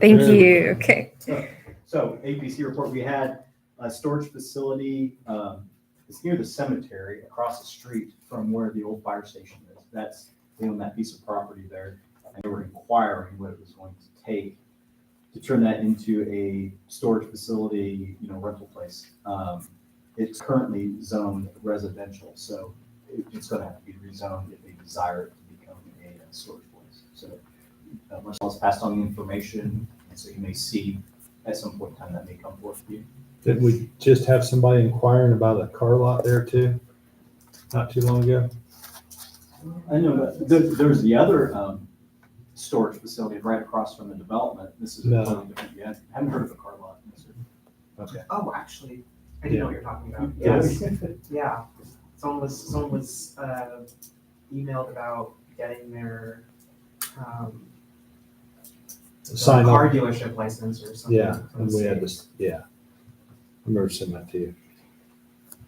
Thank Very you. good. Okay. So APC report, we had a storage facility, it's near the cemetery across the street from where the old fire station is. That's, they own that piece of property there. And they were inquiring what it was going to take to turn that into a storage facility, rental place. It's currently zoned residential, so it's gonna have to be rezoned if they desire it to become a storage place. So Marcel's passed on the information, and so you may see at some point in time that may come forth to you. Did we just have somebody inquiring about a car lot there too? Not too long ago? I know, but there's the other storage facility right across from the development. This is No. totally different. You haven't heard of a car lot. No, sir. Okay. Oh, actually, I do know what you're talking about. Yes. Yeah, someone was emailed about getting their Sign car up. dealership license or something. Yeah, from and the we had state. this, yeah. I remember sending that to you.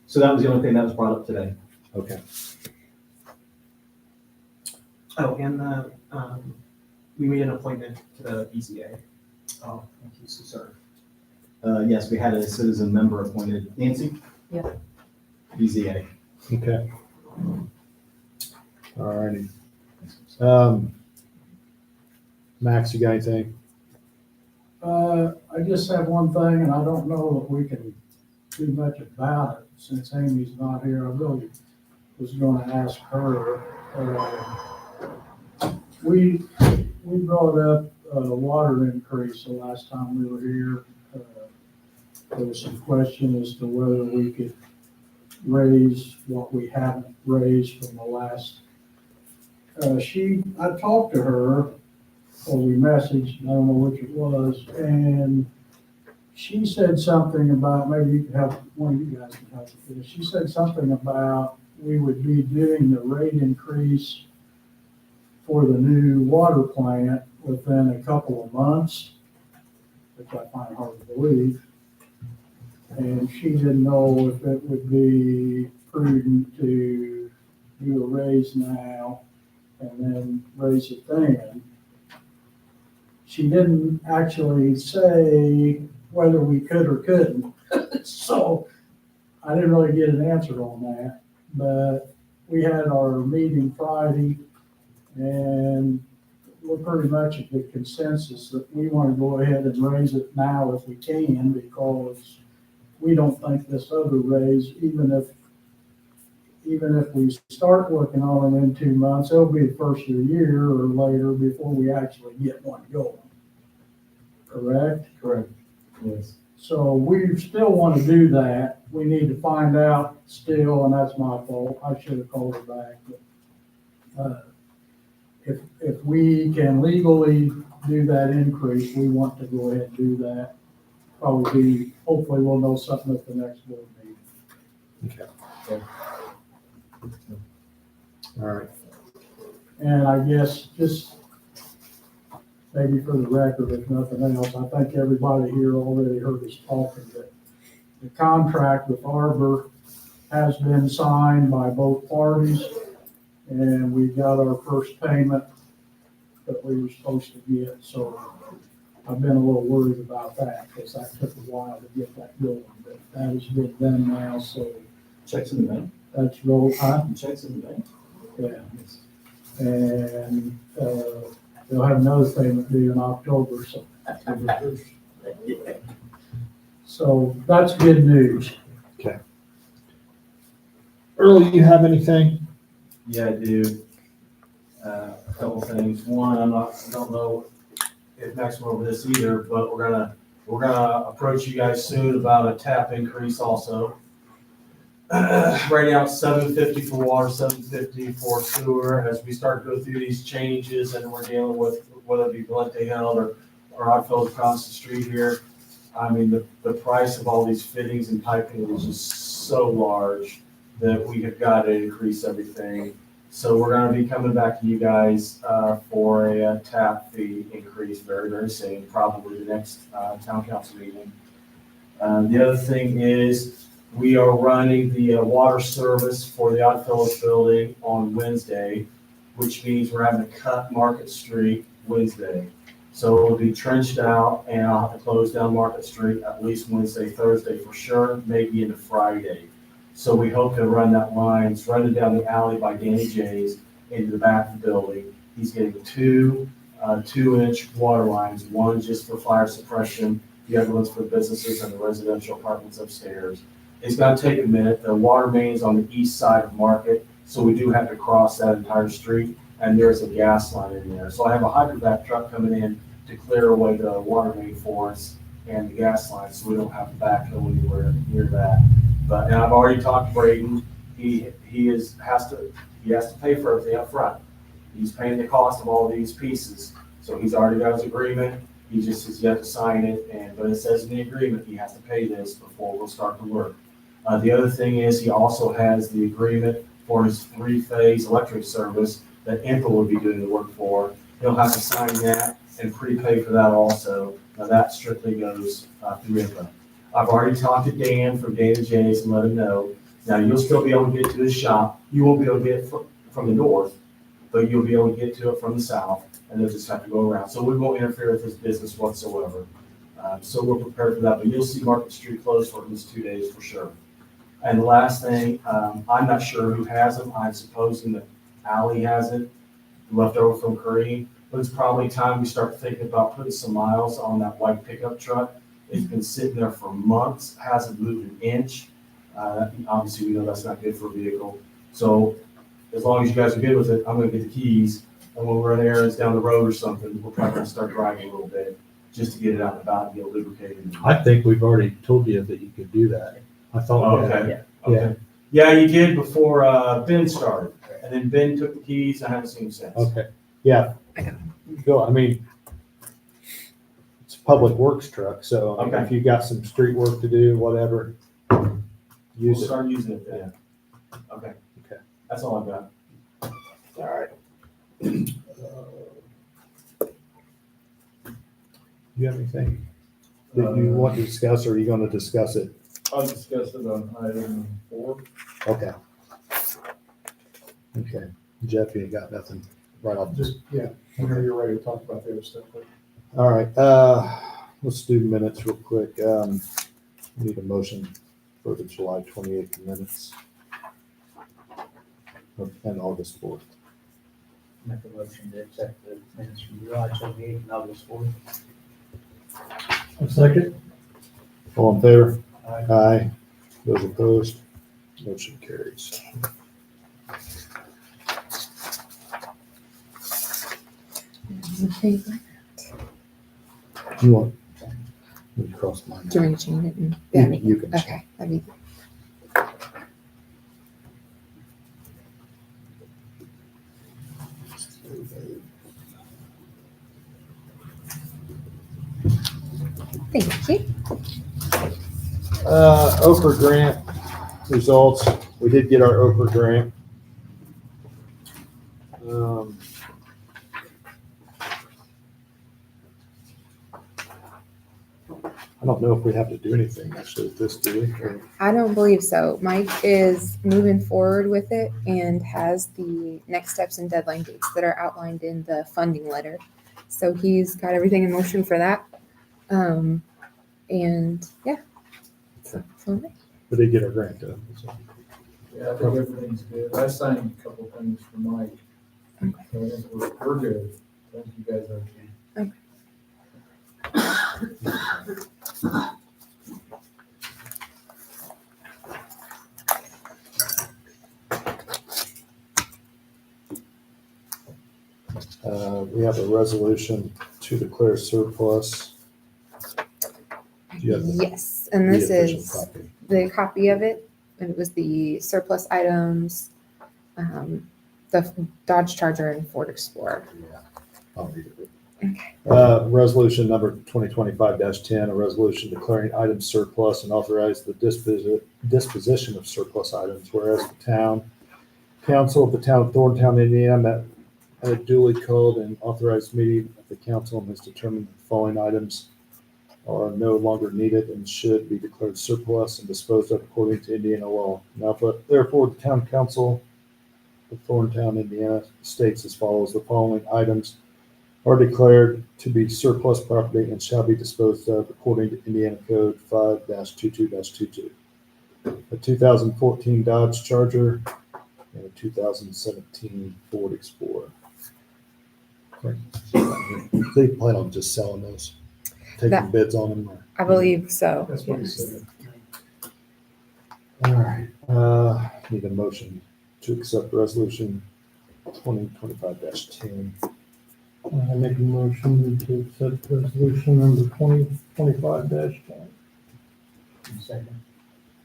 So that was the only thing that was brought up today. Okay. Oh, and we made an appointment to the BZA. Oh, thank you, so sorry. Yes, we had a citizen member appointed. Nancy? Yeah. BZA. Okay. All righty. Max, you got anything? I just have one thing, and I don't know if we can do much about it since Amy's not here. I really was gonna ask her. We brought up a water increase the last time we were here. There was some question as to whether we could raise what we haven't raised from the last. I talked to her, or we messaged, I don't know which it was, and she said something about, maybe you could help, one of you guys can help with this. She said something about we would be doing the rate increase for the new water plant within a couple of months, which I find hard to believe. And she didn't know if it would be prudent to do a raise now and then raise it then. She didn't actually say whether we could or couldn't. So I didn't really get an answer on that, but we had our meeting Friday and we're pretty much at the consensus that we want to go ahead and raise it now if we can, because we don't think this other raise, even if we start working on it in 2 months, it'll be the first of the year or later before we actually get one going. Correct? Correct. Yes. So we still want to do that. We need to find out still, and that's my fault. I should have called her back. But if we can legally do that increase, we want to go ahead and do that. Hopefully we'll know something at the next board meeting. Okay. All right. And I guess just maybe for the record, if nothing else, I think everybody here already heard us talking that the contract with Arbor has been signed by both parties, and we got our first payment that we were supposed to get. So I've been a little worried about that because that took a while to get that going, but that has been done now. So Checks in the bank. that's rolled. Checks in the bank. Yeah. And they'll have another payment due in October, so. So that's good news. Earl, you have anything? Yeah, I do. A couple things. One, I don't know if Max went over this either, but we're gonna approach you guys soon about a tap increase also. Right now, it's $7.50 for water, $7.50 for sewer. As we start to go through these changes and we're dealing with whether it be Valente Hill or Oddfellows across the street here, I mean, the price of all these fittings and piping is just so large that we have got to increase everything. So we're going to be coming back to you guys for a tap fee increase very, very soon, probably the next town council meeting. The other thing is we are running the water service for the Oddfellows building on Wednesday, which means we're having to cut Market Street Wednesday. So it'll be trenched out, and I'll have to close down Market Street at least Wednesday, Thursday for sure, maybe into Friday. So we hope to run that line, it's running down the alley by Danny J's into the back of the building. He's getting two 2-inch water lines, one just for fire suppression, the other one's for businesses and the residential apartments upstairs. It's gonna take a minute. The water main's on the east side of Market, so we do have to cross that entire street, and there's a gas line in there. So I have a hydrovac truck coming in to clear away the water main for us and the gas line, so we don't have to backhoe anywhere near that. But, and I've already talked to Braden, he has to pay for everything up front. He's paying the cost of all these pieces, so he's already got his agreement. He just has yet to sign it, but it says in the agreement he has to pay this before we'll start the work. The other thing is he also has the agreement for his 3-phase electric service that IMPA will be doing the work for. He'll have to sign that and prepay for that also. Now that strictly goes through IMPA. I've already talked to Dan from Dan and Jay's and let him know. Now you'll still be able to get to his shop. You won't be able to get it from the north, but you'll be able to get to it from the south, and they'll just have to go around. So we won't interfere with his business whatsoever. So we're prepared for that, but you'll see Market Street closed for at least 2 days for sure. And the last thing, I'm not sure who has them. I'm supposing that Allie has it, left over from Kareem, but it's probably time we start thinking about putting some miles on that white pickup truck. It's been sitting there for months, hasn't moved an inch. Obviously, we know that's not good for a vehicle. So as long as you guys are good with it, I'm gonna get the keys, and when we're running errands down the road or something, we're probably gonna start driving a little bit, just to get it out and about and get lubricated. I think we've already told you that you could do that. I thought. we had. Okay, okay. Yeah, you did before, Ben started, and then Ben took the keys, I haven't seen him since. Okay, yeah. Go, I mean, it's a public works truck, so I mean, Okay. if you got some street work to do, whatever, We'll use it. start using it then. Okay. Okay. That's all I've got. All right. You have anything that you want to discuss, or are you gonna discuss it? I'll discuss it on item 4. Okay. Okay, Jeff, you ain't got nothing right off. Just, yeah, whenever you're ready to talk about the other stuff. All right, let's do minutes real quick. Need a motion for the July 28th minutes. And August 4th. Make a motion to accept the minutes from July 28th and August 4th. A second? All in favor? Aye. Aye. Those opposed? Motion carries. You want? Let me cross mine. Do you want me to change it? And You can. Okay, that'd be thank you. Oprah grant results. We did get our Oprah grant. I don't know if we have to do anything actually with this, do we? Or- I don't believe so. Mike is moving forward with it and has the next steps and deadline dates that are outlined in the funding letter. So he's got everything in motion for that. And yeah. So, We did get our grant done. So. Yeah, I think everything's good. I signed a couple things for Mike. So I think we're good. Thank you guys. Okay. We have a resolution to declare surplus. Do you have the- yes, and the this official is copy? the copy of it. And it was the surplus items, the Dodge Charger and Ford Explorer. Yeah, I'll read it. Okay. Resolution number 2025-10, a resolution declaring items surplus and authorize the disposition of surplus items, whereas the town council of the town of Thorntown, Indiana, met at a duly called and authorized meeting of the council and has determined the following items are no longer needed and should be declared surplus and disposed of according to Indiana law. Now, therefore, the town council of Thorntown, Indiana states as follows: the following items are declared to be surplus property and shall be disposed of according to Indiana Code 5-22-22. A 2014 Dodge Charger and a 2017 Ford Explorer. They plan on just selling those, taking That- bids on them. Or- I believe so. That's what he yes. said. All right, need a motion to accept resolution 2025-10. I make a motion to accept resolution number 2025-10. Second.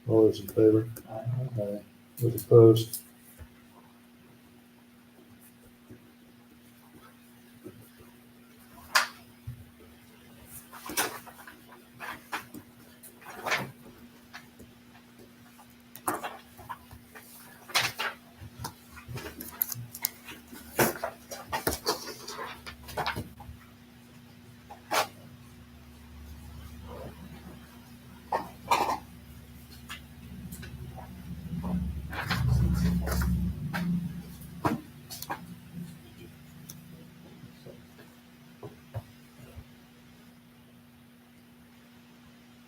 All those in favor? Aye. Aye. Those opposed?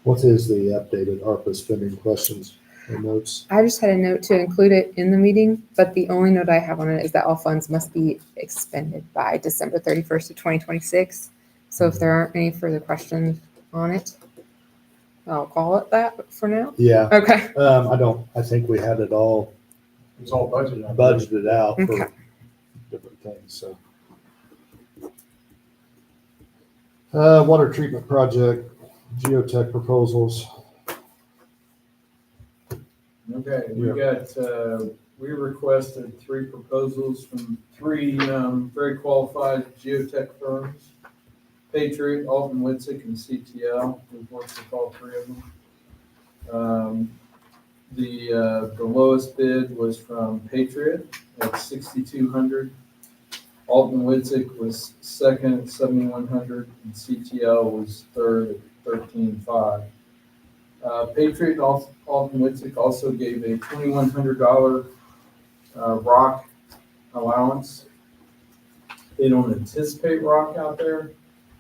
What is the updated ARPA spending questions and notes? I just had a note to include it in the meeting, but the only note I have on it is that all funds must be expended by December 31st of 2026. So if there aren't any further questions on it, I'll call it that for now. Yeah, Okay. I think we had it all It's all budgeted. I believe. budgeted out for Okay. different things, so. Water treatment project, geotech proposals. Okay, Yeah. we requested 3 proposals from 3 very qualified geotech firms. Patriot, Alton Witzik, and CTL. We've worked with all 3 of them. The lowest bid was from Patriot at $6,200. Alton Witzik was second at $7,100, and CTL was third at $13,500. Patriot and Alton Witzik also gave a $2,100 rock allowance. They don't anticipate rock out there,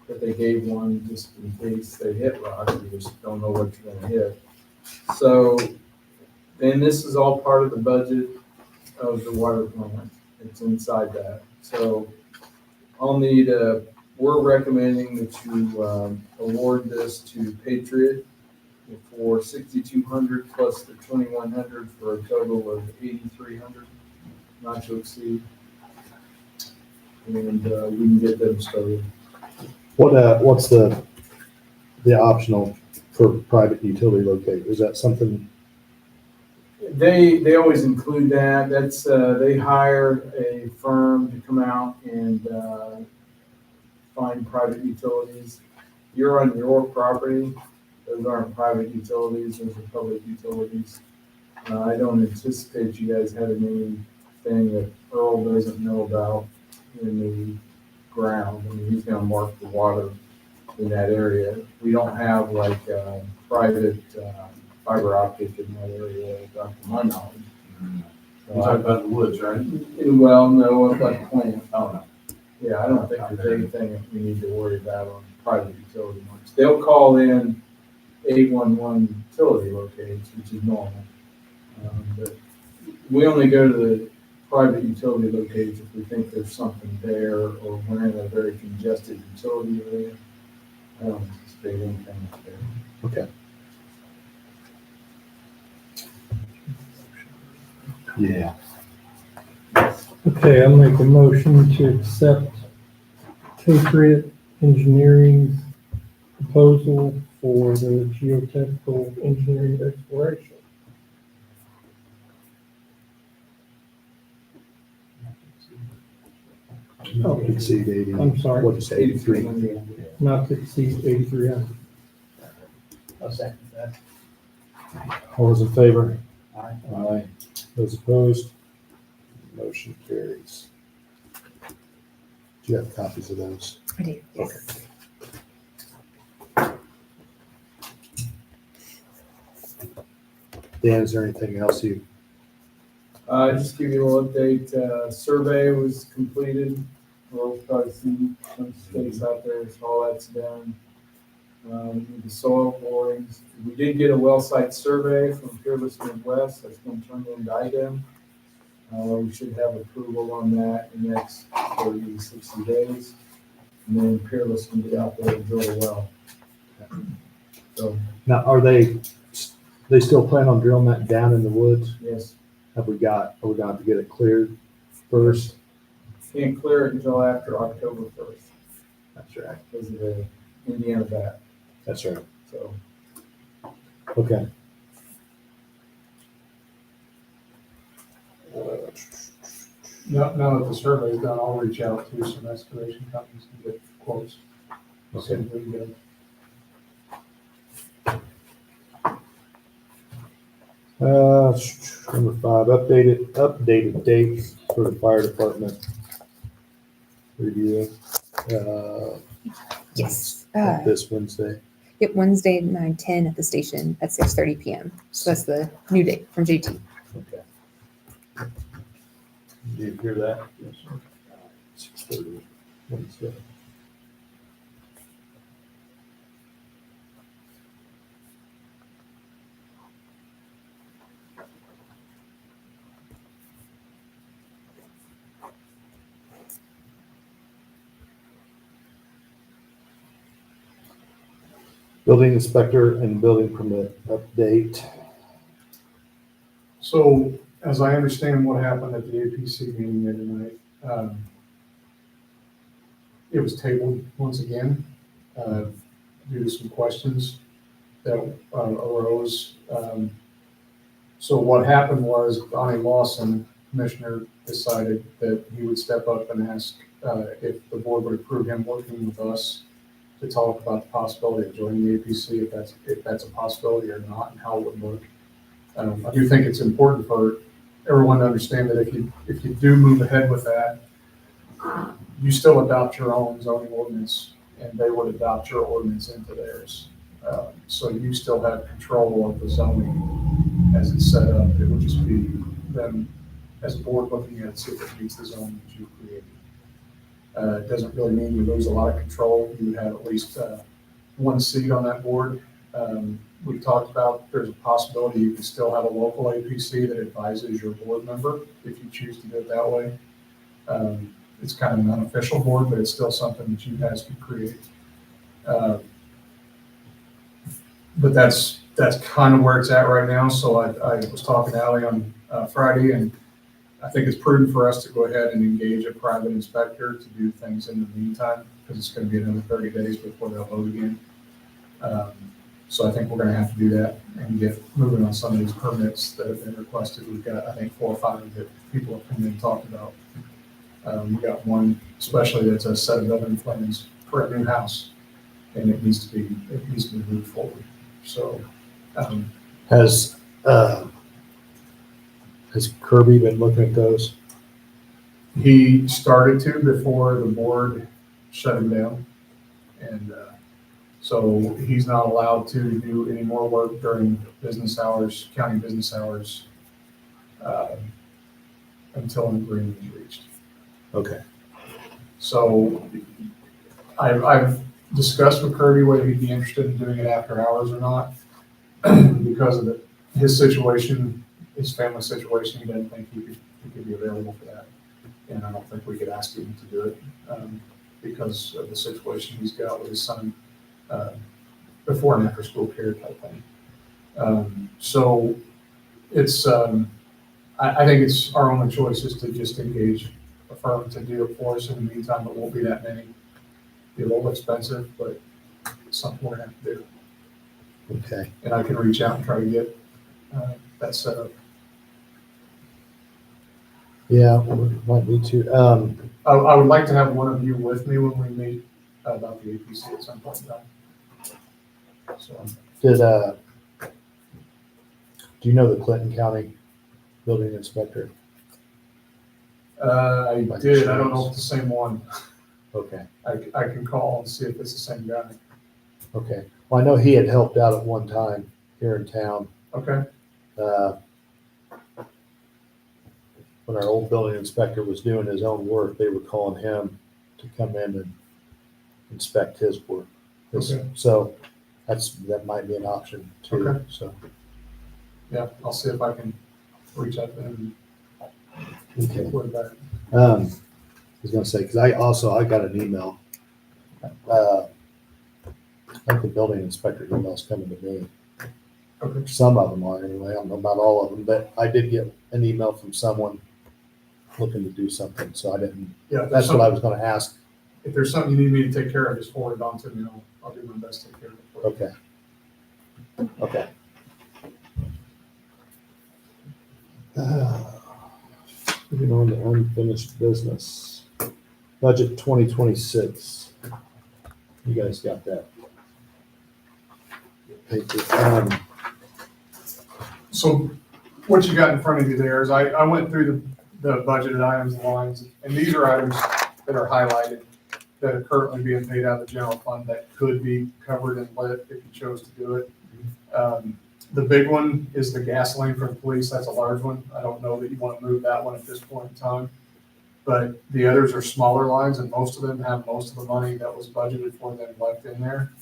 but they gave one just in case they hit rock. You just don't know what you're gonna hit. So, and this is all part of the budget of the water plant. It's inside that. So we're recommending that you award this to Patriot for $6,200 plus the $2,100 for a total of $8,300, not to exceed. And we can get them started. What's the optional for private utility locate? Is that something? They always include that. That's, they hire a firm to come out and find private utilities. You're on your property. Those aren't private utilities, those are public utilities. I don't anticipate you guys having anything that Earl doesn't know about in the ground. I mean, he's gonna mark the water in that area. We don't have like private fiber optic in that area, to my knowledge. You're talking about the woods, right? Well, no, up at the plant. Oh, no. Yeah, I don't think there's anything that we need to worry about on private utility ones. They'll call in 811 utility locates, which is normal. But we only go to the private utility locates if we think there's something there or we're in a very congested utility area. I don't anticipate anything up there. Okay. Yeah. Okay, I'll make a motion to accept Patriot Engineering's proposal for the geotechnical engineering exploration. Not to exceed 80. I'm sorry. What'd you say, 83? Not to exceed 8,300. I'll second that. All those in favor? Aye. Aye. Those opposed? Motion carries. Do you have copies of those? I do. Yes. Dan, is there anything else you? Just give you a little update. Survey was completed we'll probably see some stakes out there, so all that's done. We need the soil borings. We did get a well site survey from Peerless Midwest that's been turned into item. We should have approval on that in the next 30 to 60 days. And then Peerless can get out there and drill a well. So, Now, they still plan on drilling that down in the woods? yes, Are we going to have to get it cleared first? can't clear it until after October 1st That's right. because of the Indiana bat. That's right. So, Okay. Now that the survey's done, I'll reach out to some excavation companies and get quotes. See Okay. if we can get 'em. Number 5, updated dates for the fire department review. Yes. This Wednesday. Yep, Wednesday, 9:10 at the station at 6:30 PM. So that's the new date from JT. Okay. Do you hear that? Yes, sir. 6:30 Wednesday. Building inspector and building permit update. So, as I understand what happened at the APC meeting the other night, it was tabled once again, due to some questions that arose. So what happened was Donnie Lawson, commissioner, decided that he would step up and ask, if the board would approve him working with us to talk about the possibility of joining the APC, if that's a possibility or not, and how it would work. I do think it's important for everyone to understand that if you do move ahead with that, you still adopt your own zoning ordinance, and they would adopt your ordinance into theirs. So you still have control of the zoning as it's set up. It would just be them as a board looking at it, see if it meets the zoning that you created. It doesn't really mean you lose a lot of control. You would have at least one seat on that board. We talked about there's a possibility you can still have a local APC that advises your board member if you choose to do it that way. It's kind of an unofficial board, but it's still something that you guys can create. But that's kind of where it's at right now. So I was talking to Ally on Friday, and I think it's prudent for us to go ahead and engage a private inspector to do things in the meantime, because it's going to be another 30 days before they'll vote again. So I think we're going to have to do that and get moving on some of these permits that have been requested. We've got, I think, 4 or 5 that people have come in and talked about. We got one, especially that's a set of building plans for a new house, and it needs to be moved forward. So, Has Kirby been looking at those? he started to before the board shut him down. And so he's not allowed to do any more work during business hours, county business hours, until an agreement is reached. Okay. So I've discussed with Kirby whether he'd be interested in doing it after hours or not. Because of his situation, his family situation, he doesn't think he could be available for that. And I don't think we could ask him to do it because of the situation he's got with his son before and after school care type thing. So it's, I think it's our only choice is to just engage a firm to do it for us in the meantime. It won't be that many. Be a little expensive, but it's something we're gonna have to do. Okay. And I can reach out and try to get that set up. Yeah, might need to. I would like to have one of you with me when we meet about the APC at some point in time. So, Do you know the Clinton County building inspector? I did, I don't know if it's the same one. Okay. I can call and see if it's the same guy. Okay. Well, I know he had helped out at one time here in town. Okay, When our old building inspector was doing his own work, they were calling him to come in and inspect his work. Okay. So that might be an option too, Okay. so. Yeah, I'll see if I can reach out to him Okay. and put it back. I was gonna say, cause I got an email. I think the building inspector email's coming to me. Okay. Some of them are anyway. I don't know about all of them, but I did get an email from someone looking to do something, so I didn't, Yeah, if there's that's what I something, was gonna ask. if there's something you need me to take care of, just forward it on to me, and I'll do my best to take care of it for you. Okay. Okay. Moving on to unfinished business. Budget 2026. You guys got that? Paper. So what you got in front of you there is I went through the budgeted items and lines, and these are items that are highlighted that are currently being paid out of the general fund that could be covered and lit if you chose to do it. The big one is the gasoline for the police. That's a large one. I don't know that you want to move that one at this point in time. But the others are smaller lines, and most of them have most of the money that was budgeted for them left in there.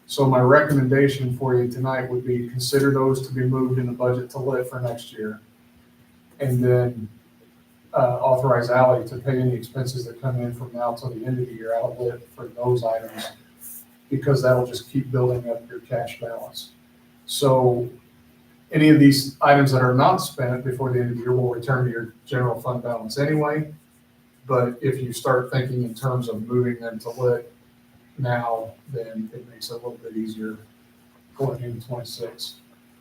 So my recommendation for you tonight would be consider those to be moved in the budget to lit for next year. And then authorize Ally to pay any expenses that come in from now till the end of the year out of lit for those items, because that'll just keep building up your cash balance. So any of these items that are not spent before the end of the year will return to your general fund balance anyway. But if you start thinking in terms of moving them to lit now, then it makes it a little bit easier going into 26.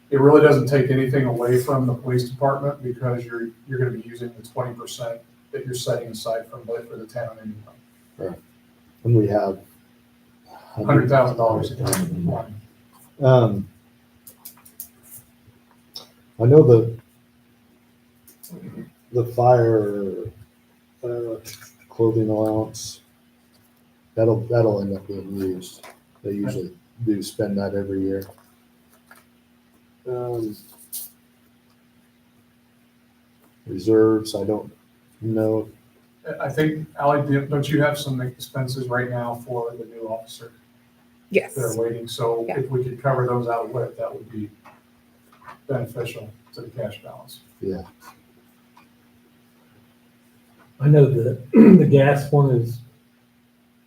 It really doesn't take anything away from the police department, because you're going to be using the 20% that you're setting aside from lit for the town anyway. And we have $100,000 in line. I know the fire clothing allowance, that'll end up being used. They usually do spend that every year. Reserves, I don't know. I think, Ally, don't you have some expenses right now for the new officer Yes. that are waiting? So Yeah. if we could cover those out of lit, that would be beneficial to the cash balance. Yeah. I know that the gas one is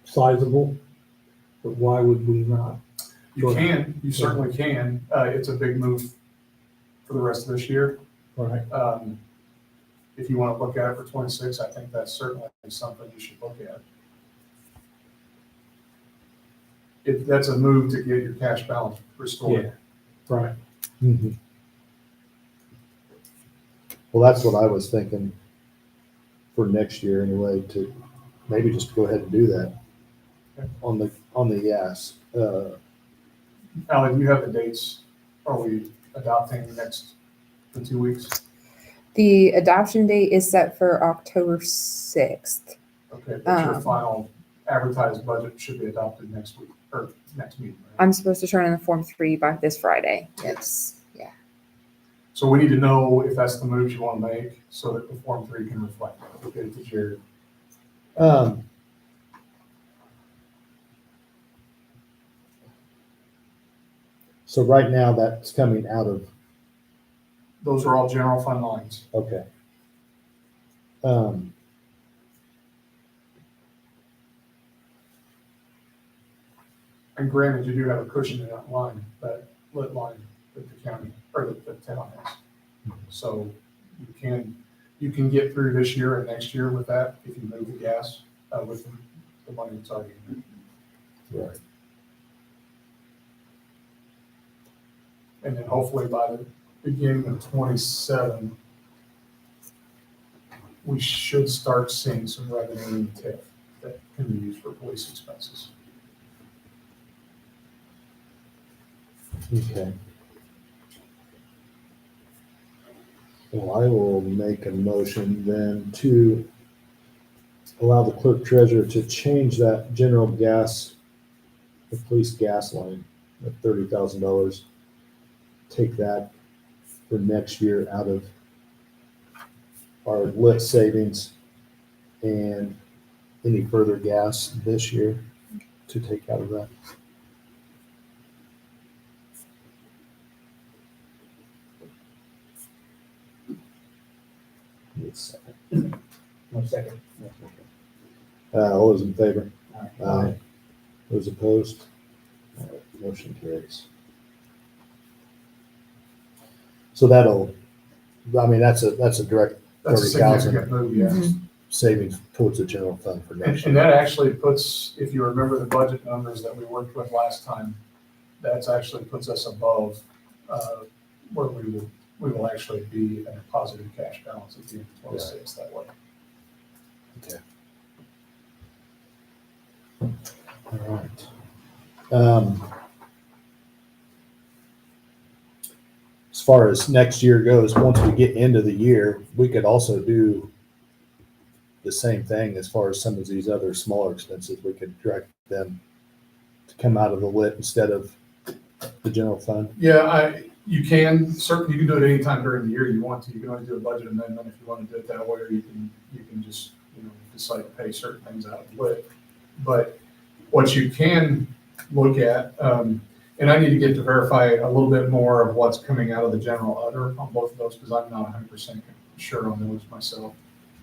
sizable, but why would we not? You can, you certainly can. It's a big move for the rest of this year. Right. If you want to look at it for 26, I think that's certainly something you should look at. That's a move to get your cash balance restored. Yeah, right. Mhm. Well, that's what I was thinking for next year anyway, to maybe just go ahead and do that Okay. on the gas. Ally, do you have the dates? Are we adopting in 2 weeks? The adoption date is set for October 6th. Okay, but your Um, final advertised budget should be adopted next week, or next meeting, right? I'm supposed to turn in the Form 3 by this Friday. Yes, yeah. So we need to know if that's the move you want to make, so that the Form 3 can reflect that. We'll get it to Jared. So right now that's coming out of, Those are all general fund lines. okay. And granted, you do have a cushion in that line, that lit line that the county, or that the town has. So you can get through this year and next year with that if you move the gas with the money that's already in there. Right. And then hopefully by the beginning of 27, we should start seeing some revenue in TIF that can be used for police expenses. Okay. Well, I will make a motion then to allow the clerk treasurer to change that general gas, the police gas line of $30,000. Take that for next year out of our lit savings and any further gas this year to take out of that. Yes. No second. All those in favor? Aye. Those opposed? All right, motion carries. So that'll, I mean, that's a direct That's a 30,000 significant move, yes. savings towards the general fund for And, next and year. that actually puts, if you remember the budget numbers that we worked with last time, that's actually puts us above, where we will actually be at a positive cash balance at the end of 26 that way. Okay. All right. As far as next year goes, once we get into the year, we could also do the same thing as far as some of these other smaller expenses. We could direct them to come out of the lit instead of the general fund. Yeah, you can, certainly, you can do it anytime during the year you want to. You can always do a budget amendment if you want to do it that way, or you can just, decide to pay certain things out of the lit. But what you can look at, and I need to get to verify a little bit more of what's coming out of the general other on both of those, because I'm not 100% sure on those myself.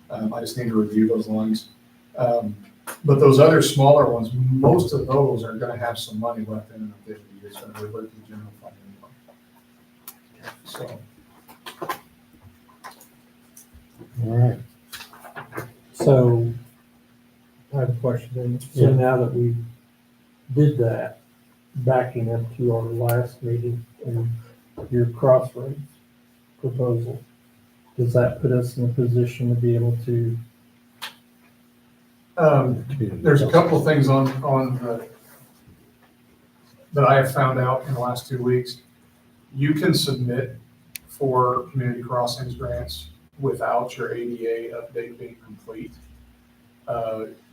I just need to review those lines. But those other smaller ones, most of those are gonna have some money left in them at the end of the year, so they're revert to the general fund anyway. So, All right. So I have a question then. So Yeah. now that we did that, backing up to our last meeting and your crossroads proposal, does that put us in a position to be able to, there's a couple of things on that I have found out in the last 2 weeks. You can submit for community crossings grants without your ADA update being complete.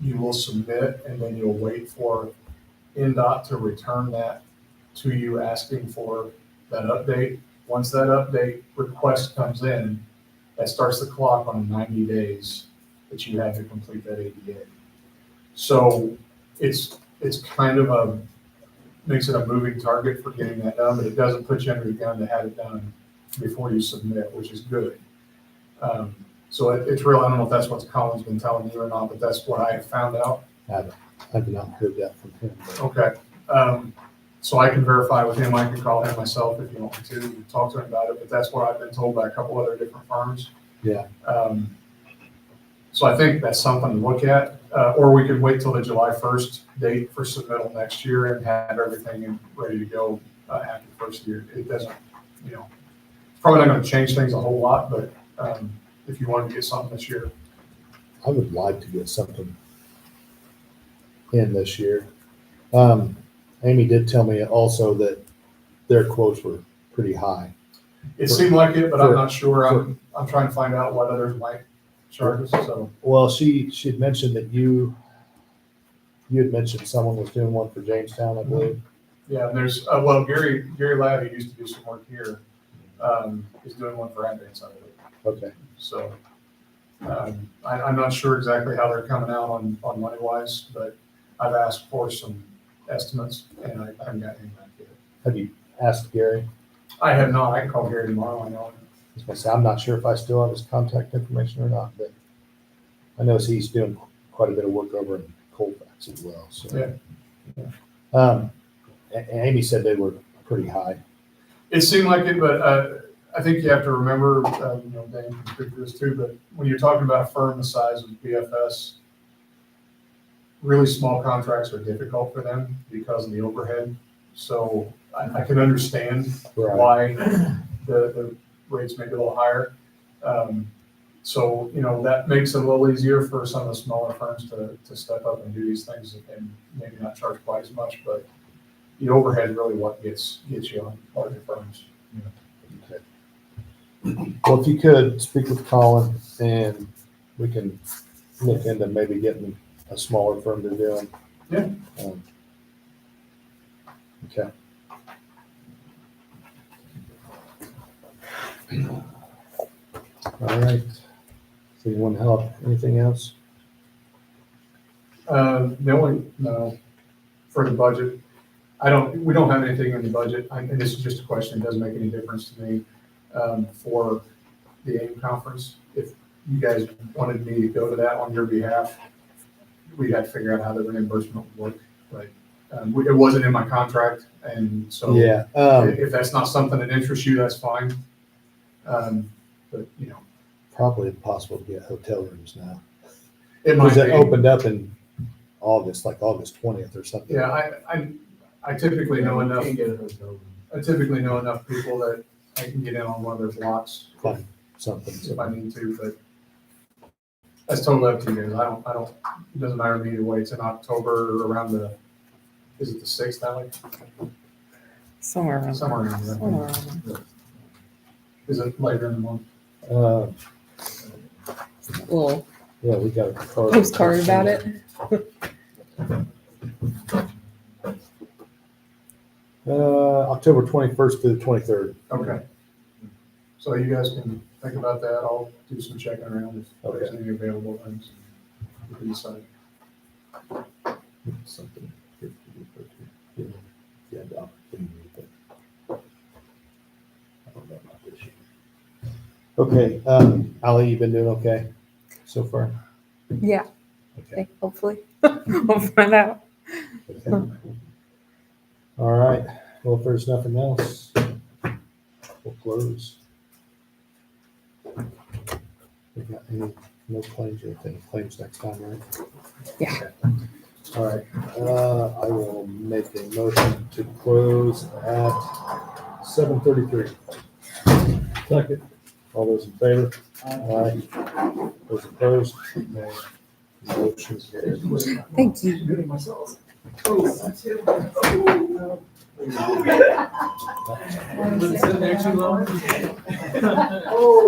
You will submit and then you'll wait for NDOT to return that to you asking for that update. Once that update request comes in, that starts the clock on 90 days that you have to complete that ADA. So it's kind of makes it a moving target for getting that done, but it doesn't put you under the gun to have it done before you submit, which is good. So it's real, I don't know if that's what Colin's been telling you or not, but that's what I have found out. I've not heard that from him. but- Okay. So I can verify with him, I can call him myself if you want me to, talk to him about it, but that's what I've been told by a couple other different firms. Yeah. So I think that's something to look at, or we can wait till the July 1st date for submittal next year and have everything ready to go after the first year. It doesn't, it's probably not gonna change things a whole lot, but if you wanted to get something this year. I would like to get something in this year. Amy did tell me also that their quotes were pretty high. It seemed like it, but I'm not sure. I'm trying to find out what others might charge us, so. Well, she had mentioned that you had mentioned someone was doing one for Jamestown, I believe. Yeah, and there's, well, Gary Ladd, who used to do some work here, is doing one for Advance out of it. Okay. So, I'm not sure exactly how they're coming out on money wise, but I've asked for some estimates and I haven't got any back yet. Have you asked Gary? I have not. I can call Gary tomorrow. I know. I was gonna say, I'm not sure if I still have his contact information or not, but I know he's doing quite a bit of work over in Colfax as well, so. Yeah. Amy said they were pretty high. It seemed like it, but I think you have to remember, Dan can speak to this too, but when you're talking about a firm the size of BFS, really small contracts are difficult for them because of the overhead. So I can understand Right. why the rates may be a little higher. So, that makes it a little easier for some of the smaller firms to step up and do these things and maybe not charge quite as much, but the overhead is really what gets you on larger firms. Okay. Well, if you could speak with Colin and we can look into maybe getting a smaller firm to do it. Yeah. Okay. All right. So you want help? Anything else? The only, no, for the budget, we don't have anything in the budget, and this is just a question, it doesn't make any difference to me, for the AIM conference. If you guys wanted me to go to that on your behalf, we'd have to figure out how the reimbursement would work, but, it wasn't in my contract, and so. Yeah, If that's not something that interests you, that's fine. But, you know, probably impossible to get hotel rooms now. it might Because it be. opened up in August, like August 20th or something. Yeah, I typically know enough, Can't get a hotel room. I typically know enough people that I can get in on one of their blocks Find something. if I need to, but that's totally up to you guys. I don't, it doesn't matter to me either way. It's in October around is it the 6th, Alex? Somewhere around. Somewhere around there. Somewhere around there. Is it later in the month? Uh, Little yeah, we got a card. postcard about it. October 21st through the 23rd. Okay. So you guys can think about that. I'll do some checking around if there's any available things. We can decide. Something. Yeah, the opportunity, but I don't know about this year. Okay, Ali, you been doing okay so far? Yeah, Okay. hopefully. We'll find out. Okay. All right, well, if there's nothing else, we'll close. We got any, no claims or anything, claims next time, right? Yeah. Okay. All right, I will make a motion to close at 7:33. Second. All those in favor? Aye. Those opposed? Nay. Motion carried. Thank you. Been sitting there too long?